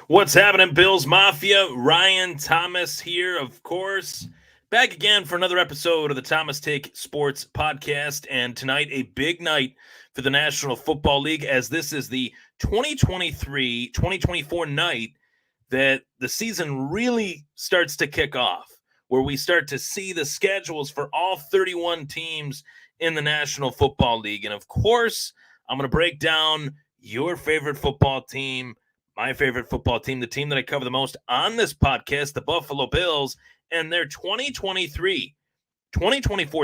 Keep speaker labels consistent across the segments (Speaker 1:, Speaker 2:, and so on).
Speaker 1: What's happening, Bills Mafia? Ryan Thomas here, of course. Back again for another episode of the Thomas Take Sports Podcast. And tonight, a big night for the National Football League, as this is the 2023-2024 night that the season really starts to kick off, where we start to see the schedules for all 31 teams in the National Football League. And of course, I'm going to break down your favorite football team, my favorite football team, the team that I cover the most on this podcast, the Buffalo Bills, and their 2023-2024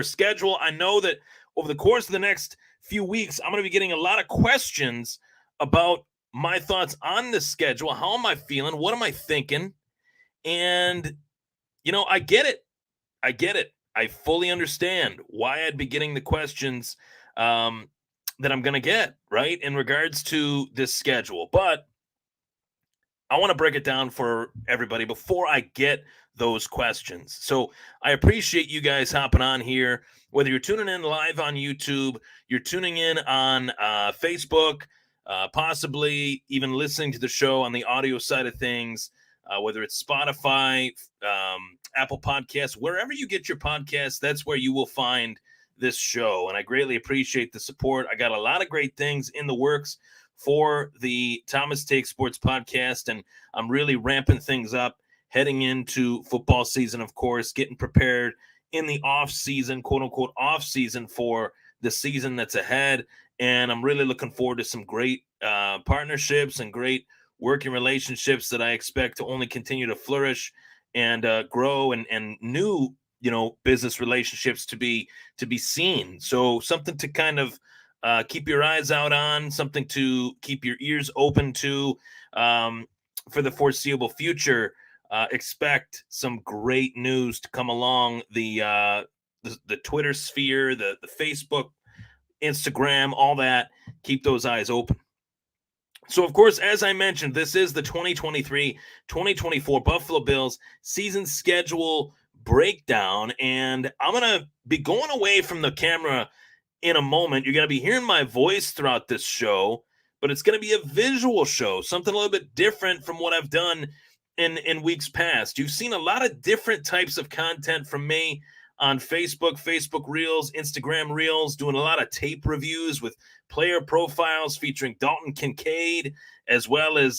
Speaker 1: schedule. I know that over the course of the next few weeks, I'm going to be getting a lot of questions about my thoughts on this schedule. How am I feeling? What am I thinking? And, I get it. I get it. I fully understand why I'd be getting the questions that I'm going to get, right, in regards to this schedule. But I want to break it down for everybody before I get those questions. So I appreciate you guys hopping on here, whether you're tuning in live on YouTube, you're tuning in on Facebook, possibly even listening to the show on the audio side of things, whether it's Spotify, Apple Podcasts, wherever you get your podcasts, that's where you will find this show. And I greatly appreciate the support. I got a lot of great things in the works for the Thomas Take Sports Podcast, and I'm really ramping things up heading into football season, of course, getting prepared in the off season, quote unquote off season, for the season that's ahead. And I'm really looking forward to some great partnerships and great working relationships that I expect to only continue to flourish and grow, and new business relationships to be seen. So something to kind of keep your eyes out on, something to keep your ears open to for the foreseeable future. Expect some great news to come along the Twitter sphere, the Facebook, Instagram, all that. Keep those eyes open. So, of course, as I mentioned, this is the 2023-2024 Buffalo Bills season schedule breakdown, and I'm going to be going away from the camera in a moment. You're going to be hearing my voice throughout this show, but it's going to be a visual show, something a little bit different from what I've done in weeks past. You've seen a lot of different types of content from me on Facebook Reels, Instagram Reels, doing a lot of tape reviews with player profiles featuring Dalton Kincaid, as well as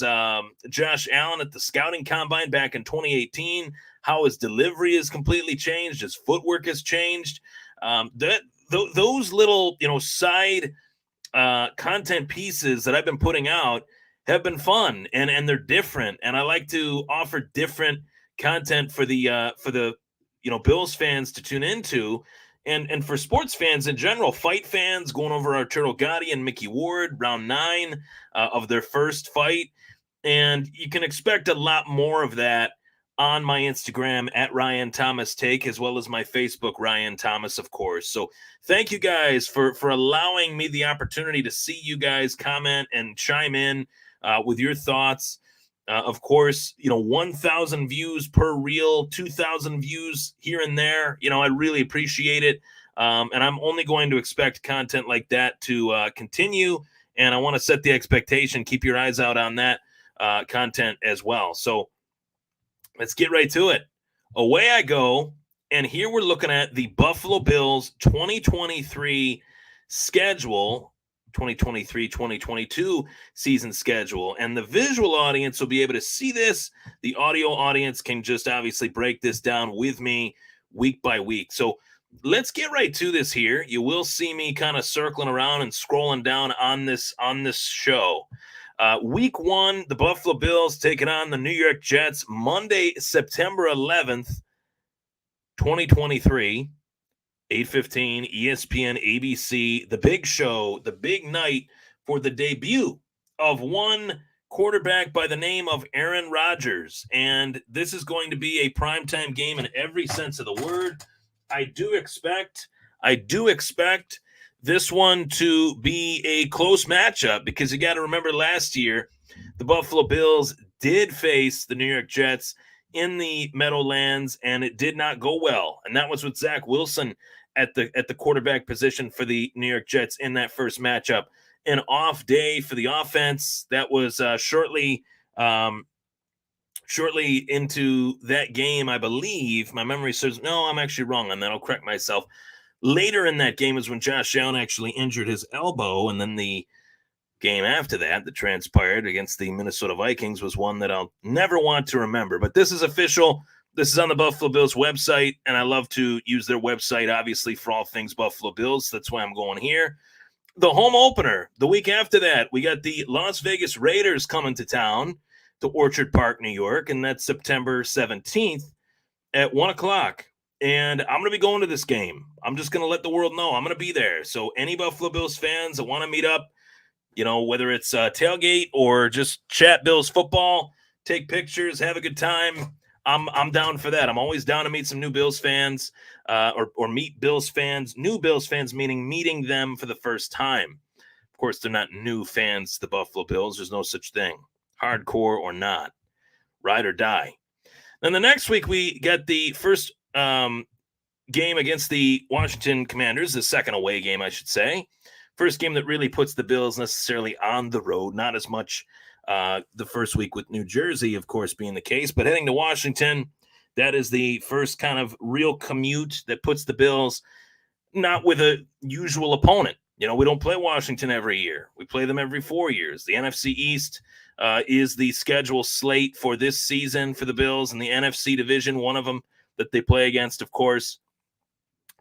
Speaker 1: Josh Allen at the scouting combine back in 2018, how his delivery has completely changed, his footwork has changed. Those little, side content pieces that I've been putting out have been fun, and they're different. And I like to offer different content for the Bills fans to tune into, and for sports fans in general, fight fans, going over Arturo Gatti and Mickey Ward, round 9 of their first fight. And you can expect a lot more of that on my Instagram at Ryan Thomas Take, as well as my Facebook, Ryan Thomas, of course. So thank you guys for allowing me the opportunity to see you guys comment and chime in with your thoughts. Of course, 1,000 views per reel, 2,000 views here and there. I really appreciate it. And I'm only going to expect content like that to continue. And I want to set the expectation. Keep your eyes out on that content as well. So let's get right to it. Away I go. And here we're looking at the Buffalo Bills 2023 schedule. 2023-2022 season schedule, and the visual audience will be able to see this. The audio audience can just obviously break this down with me week by week. So let's get right to this here. You will see me kind of circling around and scrolling down on this show. Week 1, the Buffalo Bills taking on the New York Jets, Monday, September 11th, 2023. 8:15, ESPN, ABC, the big show, the big night for the debut of one quarterback by the name of Aaron Rodgers. And this is going to be a primetime game in every sense of the word. I do expect this one to be a close matchup, because you got to remember last year, the Buffalo Bills did face the New York Jets in the Meadowlands, and it did not go well. And that was with Zach Wilson at the quarterback position for the New York Jets in that first matchup. An off day for the offense. That was shortly shortly into that game, I believe, my memory serves, no, I'm actually wrong on that. I'll correct myself. Later in that game is when Josh Allen actually injured his elbow, and then the game after that transpired against the Minnesota Vikings was one that I'll never want to remember. But this is official. This is on the Buffalo Bills website, and I love to use their website, obviously, for all things Buffalo Bills. That's why I'm going here. The home opener, the week after that, we got the Las Vegas Raiders coming to town to Orchard Park, New York, and that's September 17th at 1 o'clock. And I'm going to be going to this game. I'm just going to let the world know I'm going to be there. So any Buffalo Bills fans that want to meet up, whether it's tailgate or just chat Bills football, take pictures, have a good time, I'm down for that. I'm always down to meet some new Bills fans or meet Bills fans, new Bills fans, meaning meeting them for the first time. Of course, they're not new fans to the Buffalo Bills. There's no such thing. Hardcore or not. Ride or die. Then the next week, we get the first game against the Washington Commanders, the second away game, I should say. First game that really puts the Bills necessarily on the road, not as much the first week with New Jersey, of course, being the case, but heading to Washington, that is the first kind of real commute that puts the Bills not with a usual opponent. We don't play Washington every year. We play them every 4 years. The NFC East is the schedule slate for this season for the Bills, and the NFC division, one of them that they play against, of course,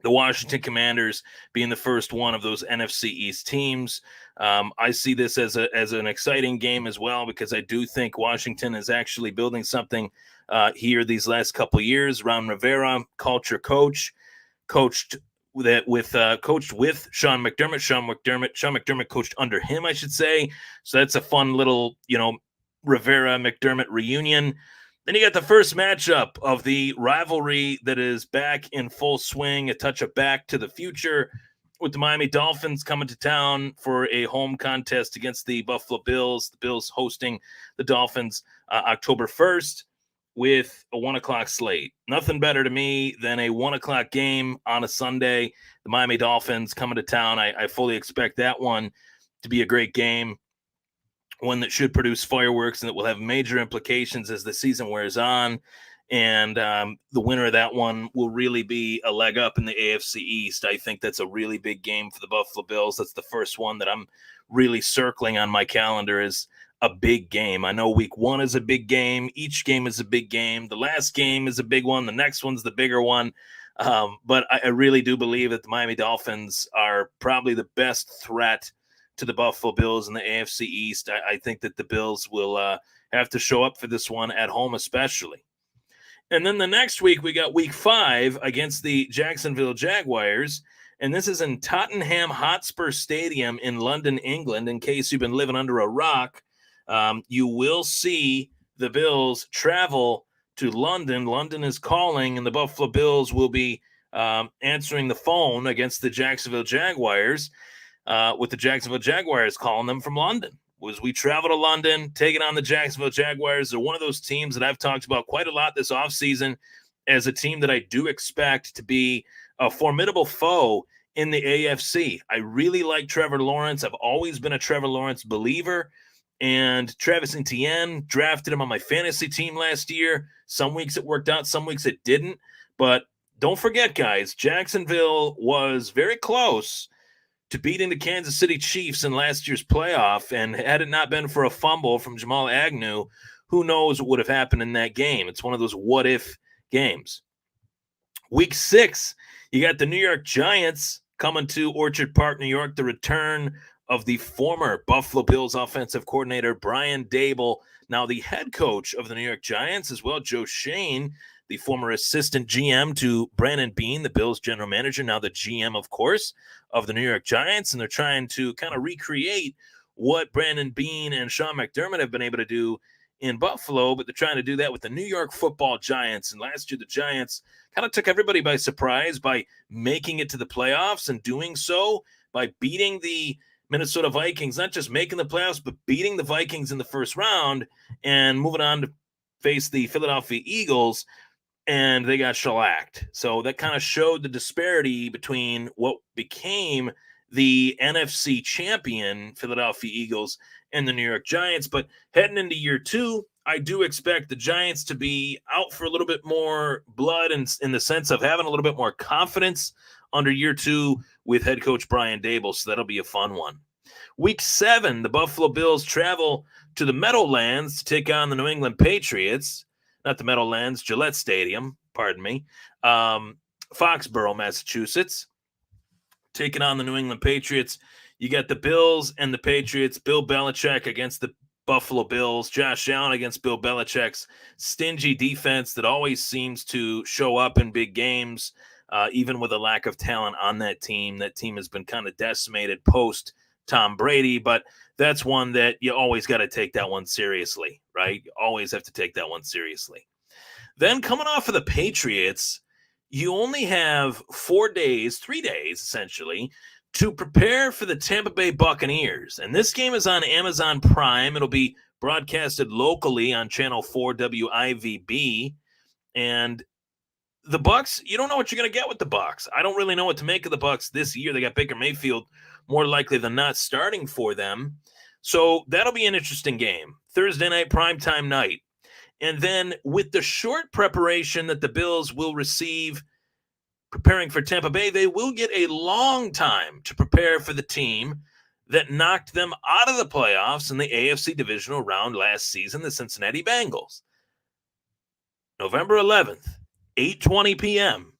Speaker 1: the Washington Commanders being the first one of those NFC East teams. I see this as an exciting game as well, because I do think Washington is actually building something here these last couple of years. Ron Rivera, culture coach, coached with Sean McDermott. Sean McDermott coached under him, I should say. So that's a fun little, Rivera McDermott reunion. Then you got the first matchup of the rivalry that is back in full swing, a touch of back to the future, with the Miami Dolphins coming to town for a home contest against the Buffalo Bills. The Bills hosting the Dolphins October 1st with a 1 o'clock slate. Nothing better to me than a 1 o'clock game on a Sunday. The Miami Dolphins coming to town. I fully expect that one to be a great game, one that should produce fireworks and that will have major implications as the season wears on. And the winner of that one will really be a leg up in the AFC East. I think that's a really big game for the Buffalo Bills. That's the first one that I'm really circling on my calendar as a big game. I know week 1 is a big game. Each game is a big game. The last game is a big one. The next one's the bigger one. But I really do believe that the Miami Dolphins are probably the best threat to the Buffalo Bills in the AFC East. I think that the Bills will have to show up for this one at home, especially. And then the next week, we got week 5 against the Jacksonville Jaguars. And this is in Tottenham Hotspur Stadium in London, England. In case you've been living under a rock, you will see the Bills travel to London. London is calling, and the Buffalo Bills will be answering the phone against the Jacksonville Jaguars. With the Jacksonville Jaguars calling them from London. Was we travel to London, taking on the Jacksonville Jaguars. They're one of those teams that I've talked about quite a lot this offseason as a team that I do expect to be a formidable foe in the AFC. I really like Trevor Lawrence. I've always been a Trevor Lawrence believer. And Travis Etienne, drafted him on my fantasy team last year. Some weeks it worked out, some weeks it didn't. But don't forget, guys, Jacksonville was very close to beating the Kansas City Chiefs in last year's playoff, and had it not been for a fumble from Jamal Agnew, who knows what would have happened in that game. It's one of those what-if games. Week 6, you got the New York Giants coming to Orchard Park, New York, the return of the former Buffalo Bills offensive coordinator, Brian Daboll, now the head coach of the New York Giants, as well, Joe Schoen, the former assistant GM to Brandon Beane, the Bills general manager, now the GM, of course, of the New York Giants. And they're trying to kind of recreate what Brandon Beane and Sean McDermott have been able to do in Buffalo, but they're trying to do that with the New York Football Giants. And last year, the Giants kind of took everybody by surprise by making it to the playoffs, and doing so by beating the Minnesota Vikings, not just making the playoffs, but beating the Vikings in the first round and moving on to face the Philadelphia Eagles. And they got shellacked. So that kind of showed the disparity between what became the NFC champion Philadelphia Eagles and the New York Giants. But heading into year 2, I do expect the Giants to be out for a little bit more blood in the sense of having a little bit more confidence under year 2 with head coach Brian Daboll. So that'll be a fun one. Week 7, the Buffalo Bills travel to the Meadowlands to take on the New England Patriots. Not the Meadowlands, Gillette Stadium, pardon me. Foxborough, Massachusetts, taking on the New England Patriots. You got the Bills and the Patriots. Bill Belichick against the Buffalo Bills. Josh Allen against Bill Belichick's stingy defense that always seems to show up in big games, even with a lack of talent on that team. That team has been kind of decimated post Tom Brady, but that's one that you always got to take that one seriously, right? You always have to take that one seriously. Then coming off of the Patriots, you only have 3 days essentially, to prepare for the Tampa Bay Buccaneers. And this game is on Amazon Prime. It'll be broadcasted locally on Channel 4 WIVB. And the Bucs, you don't know what you're going to get with the Bucs. I don't really know what to make of the Bucs this year. They got Baker Mayfield more likely than not starting for them. So that'll be an interesting game. Thursday night, primetime night. And then with the short preparation that the Bills will receive preparing for Tampa Bay, they will get a long time to prepare for the team that knocked them out of the playoffs in the AFC divisional round last season, the Cincinnati Bengals. November 11th, 8:20 p.m.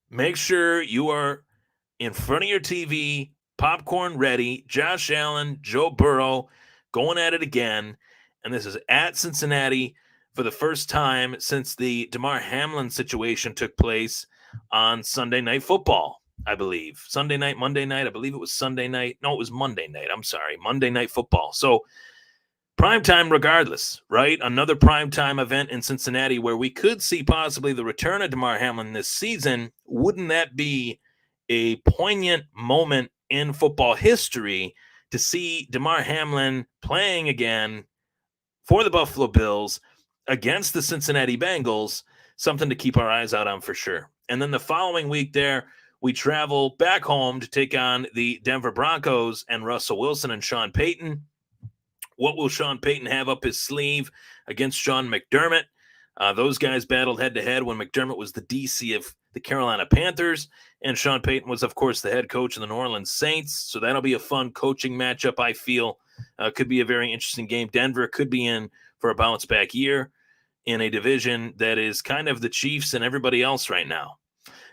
Speaker 1: Make sure you are in front of your TV, popcorn ready. Josh Allen, Joe Burrow going at it again. And this is at Cincinnati for the first time since the Damar Hamlin situation took place on Sunday Night Football, I believe. Sunday night, Monday night. I believe it was Sunday night. No, it was Monday night. I'm sorry. Monday Night Football. So primetime regardless, right? Another primetime event in Cincinnati where we could see possibly the return of Damar Hamlin this season. Wouldn't that be a poignant moment in football history to see Damar Hamlin playing again for the Buffalo Bills against the Cincinnati Bengals? Something to keep our eyes out on for sure. And then the following week there, we travel back home to take on the Denver Broncos and Russell Wilson and Sean Payton. What will Sean Payton have up his sleeve against Sean McDermott? Those guys battled head-to-head when McDermott was the DC of the Carolina Panthers, and Sean Payton was, of course, the head coach of the New Orleans Saints. So that'll be a fun coaching matchup, I feel. Could be a very interesting game. Denver could be in for a bounce-back year in a division that is kind of the Chiefs and everybody else right now.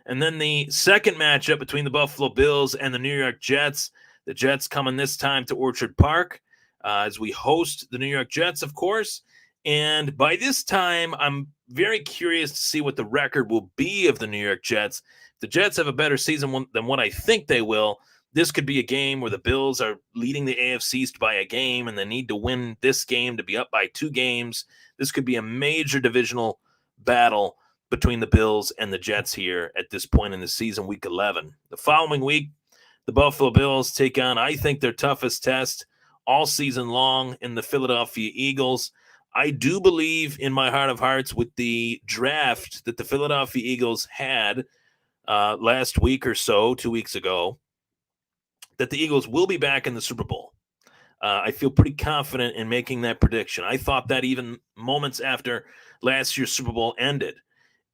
Speaker 1: And then the second matchup between the Buffalo Bills and the New York Jets. The Jets coming this time to Orchard Park as we host the New York Jets, of course. And by this time, I'm very curious to see what the record will be of the New York Jets. If the Jets have a better season than what I think they will, this could be a game where the Bills are leading the AFC East by a game and they need to win this game to be up by 2 games. This could be a major divisional battle between the Bills and the Jets here at this point in the season, week 11. The following week, the Buffalo Bills take on, I think, their toughest test all season long in the Philadelphia Eagles. I do believe in my heart of hearts with the draft that the Philadelphia Eagles had last week or so, 2 weeks ago, that the Eagles will be back in the Super Bowl. I feel pretty confident in making that prediction. I thought that even moments after last year's Super Bowl ended.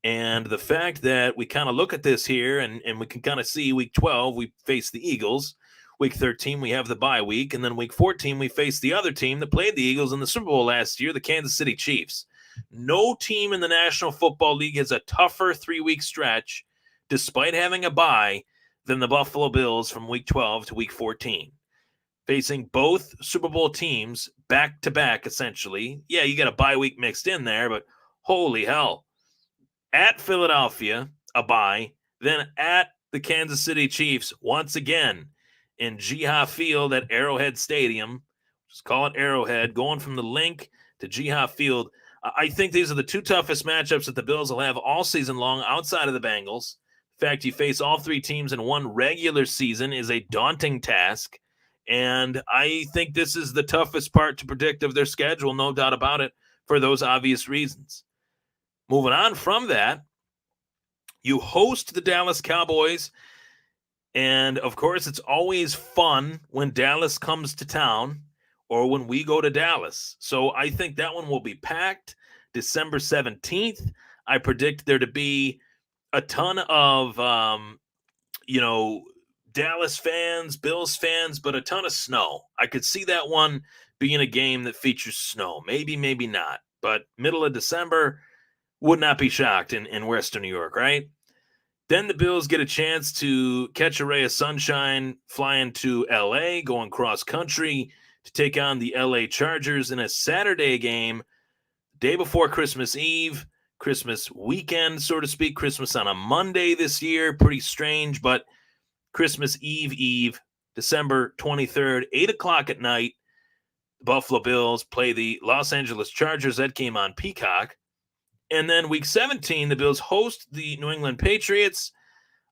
Speaker 1: And the fact that we kind of look at this here and we can kind of see week 12, we face the Eagles. Week 13, we have the bye week. And then week 14, we face the other team that played the Eagles in the Super Bowl last year, the Kansas City Chiefs. No team in the National Football League has a tougher 3-week stretch, despite having a bye, than the Buffalo Bills from week 12 to week 14. Facing both Super Bowl teams back-to-back, essentially. Yeah, you got a bye week mixed in there, but holy hell. At Philadelphia, a bye, then at the Kansas City Chiefs once again in Jihad Field at Arrowhead Stadium. Just call it Arrowhead, going from the Link to Jihad Field. I think these are the 2 toughest matchups that the Bills will have all season long outside of the Bengals. In fact, you face all 3 teams in one regular season is a daunting task. And I think this is the toughest part to predict of their schedule, no doubt about it, for those obvious reasons. Moving on from that, you host the Dallas Cowboys. And, of course, it's always fun when Dallas comes to town. or when we go to Dallas. So I think that one will be packed. December 17th, I predict there to be a ton of, Dallas fans, Bills fans, but a ton of snow. I could see that one being a game that features snow. Maybe, maybe not. But middle of December, would not be shocked in Western New York, right? Then the Bills get a chance to catch a ray of sunshine flying to LA, going cross country to take on the LA Chargers in a Saturday game, day before Christmas Eve, Christmas weekend, so to speak. Christmas on a Monday this year. Pretty strange, but Christmas Eve, December 23rd, 8 o'clock at night. The Buffalo Bills play the Los Angeles Chargers. That game on Peacock. And then week 17, the Bills host the New England Patriots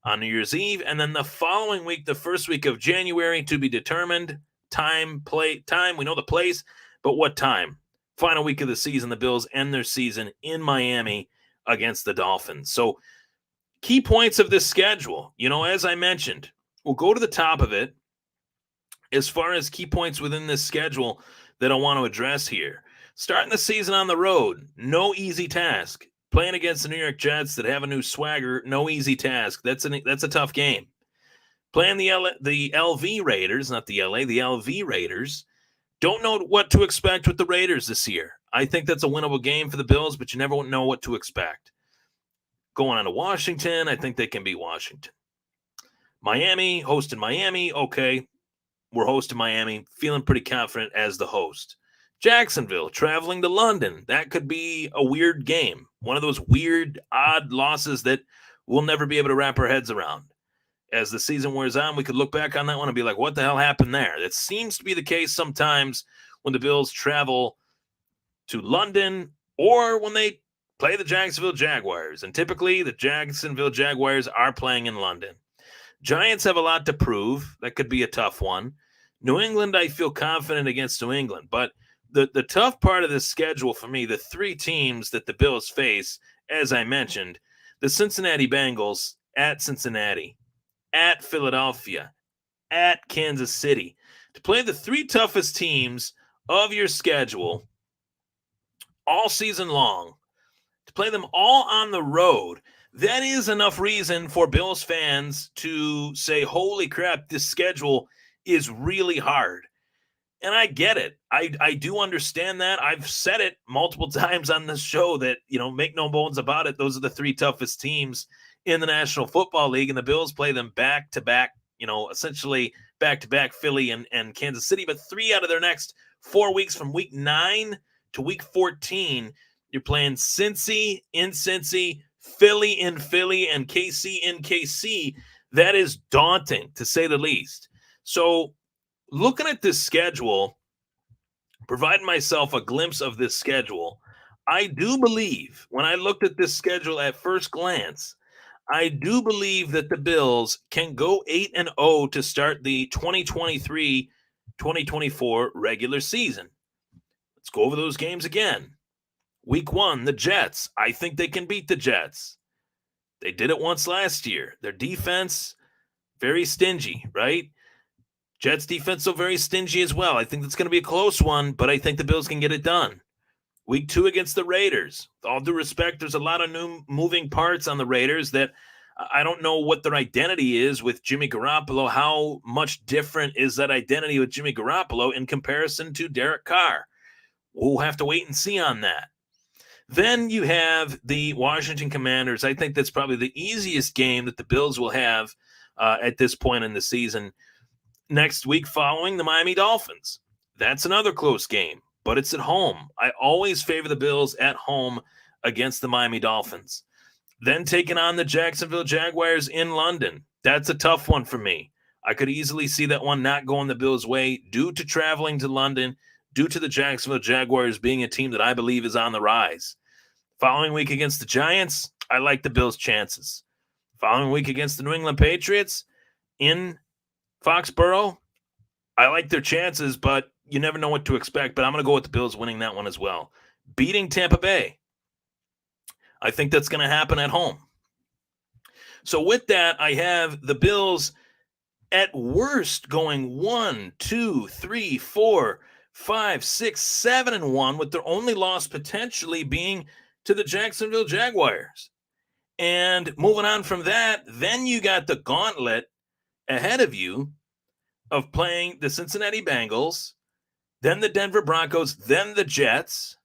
Speaker 1: on New Year's Eve. And then the following week, the first week of January, to be determined. Time, we know the place, but what time? Final week of the season, the Bills end their season in Miami against the Dolphins. So key points of this schedule, as I mentioned, we'll go to the top of it. As far as key points within this schedule that I want to address here. Starting the season on the road, no easy task. Playing against the New York Jets that have a new swagger, no easy task. That's a tough game. Playing the LV Raiders, not the LA, the LV Raiders. Don't know what to expect with the Raiders this year. I think that's a winnable game for the Bills, but you never know what to expect. Going on to Washington, I think they can beat Washington. Miami, hosting Miami, okay. We're hosting Miami, feeling pretty confident as the host. Jacksonville, traveling to London. That could be a weird game. One of those weird, odd losses that we'll never be able to wrap our heads around. As the season wears on, we could look back on that one and be like, what the hell happened there? That seems to be the case sometimes when the Bills travel to London or when they play the Jacksonville Jaguars. And typically, the Jacksonville Jaguars are playing in London. Giants have a lot to prove. That could be a tough one. New England, I feel confident against New England, but the tough part of this schedule for me, the three teams that the Bills face, as I mentioned, the Cincinnati Bengals at Cincinnati, at Philadelphia, at Kansas City. To play the three toughest teams of your schedule all season long, to play them all on the road, that is enough reason for Bills fans to say, holy crap, this schedule is really hard. And I get it. I do understand that. I've said it multiple times on this show that, make no bones about it. Those are the three toughest teams in the National Football League, and the Bills play them back-to-back, essentially back-to-back Philly and Kansas City. But 3 out of their next 4 weeks from week 9 to week 14, you're playing Cincy in Cincy, Philly in Philly, and KC in KC. That is daunting, to say the least. So looking at this schedule, providing myself a glimpse of this schedule, I do believe, when I looked at this schedule at first glance, I do believe that the Bills can go 8-0 to start the 2023-2024 regular season. Let's go over those games again. Week 1, the Jets. I think they can beat the Jets. They did it once last year. Their defense, very stingy, right? Jets defense, so very stingy as well. I think that's going to be a close one, but I think the Bills can get it done. Week 2 against the Raiders. With all due respect, there's a lot of new moving parts on the Raiders that I don't know what their identity is with Jimmy Garoppolo. How much different is that identity with Jimmy Garoppolo in comparison to Derek Carr? We'll have to wait and see on that. Then you have the Washington Commanders. I think that's probably the easiest game that the Bills will have at this point in the season. Next week following the Miami Dolphins. That's another close game, but it's at home. I always favor the Bills at home against the Miami Dolphins. Then taking on the Jacksonville Jaguars in London. That's a tough one for me. I could easily see that one not going the Bills' way due to traveling to London, due to the Jacksonville Jaguars being a team that I believe is on the rise. Following week against the Giants, I like the Bills' chances. Following week against the New England Patriots in Foxborough, I like their chances, but you never know what to expect. But I'm going to go with the Bills winning that one as well. Beating Tampa Bay. I think that's going to happen at home. So with that, I have the Bills at worst going 1, 2, 3, 4, 5, 6, 7-1, with their only loss potentially being to the Jacksonville Jaguars. And moving on from that, then you got the gauntlet ahead of you of playing the Cincinnati Bengals, then the Denver Broncos, then the Jets.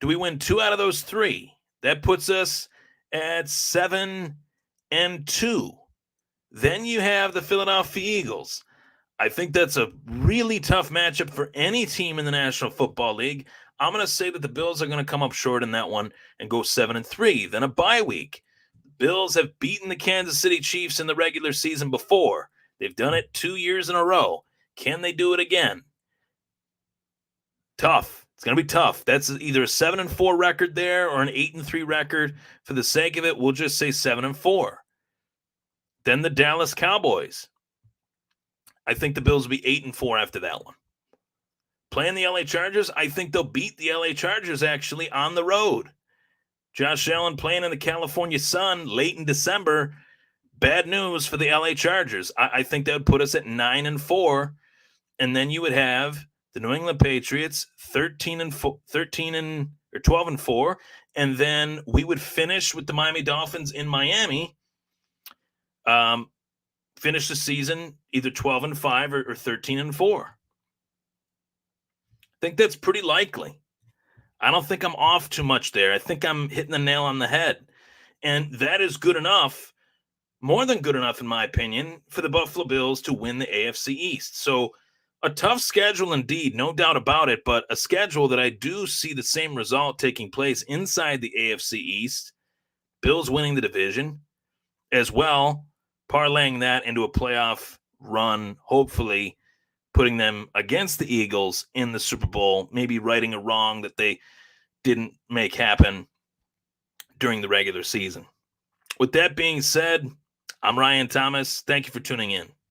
Speaker 1: Do we win 2 out of those 3? That puts us at 7-2. Then you have the Philadelphia Eagles. I think that's a really tough matchup for any team in the National Football League. I'm going to say that the Bills are going to come up short in that one and go 7-3. Then a bye week. The Bills have beaten the Kansas City Chiefs in the regular season before. They've done it 2 years in a row. Can they do it again? Tough. It's going to be tough. That's either a 7-4 record there or an 8-3 record. For the sake of it, we'll just say 7-4. Then the Dallas Cowboys. I think the Bills will be 8-4 after that one. Playing the LA Chargers, I think they'll beat the LA Chargers actually on the road. Josh Allen playing in the California sun late in December. Bad news for the LA Chargers. I think that would put us at 9-4. And then you would have the New England Patriots 12-4. And then we would finish with the Miami Dolphins in Miami. Finish the season either 12-5 or 13-4. I think that's pretty likely. I don't think I'm off too much there. I think I'm hitting the nail on the head. And that is good enough, more than good enough, in my opinion, for the Buffalo Bills to win the AFC East. So a tough schedule indeed, no doubt about it, but a schedule that I do see the same result taking place inside the AFC East. Bills winning the division as well, parlaying that into a playoff run, hopefully putting them against the Eagles in the Super Bowl, maybe righting a wrong that they didn't make happen during the regular season. With that being said, I'm Ryan Thomas. Thank you for tuning in.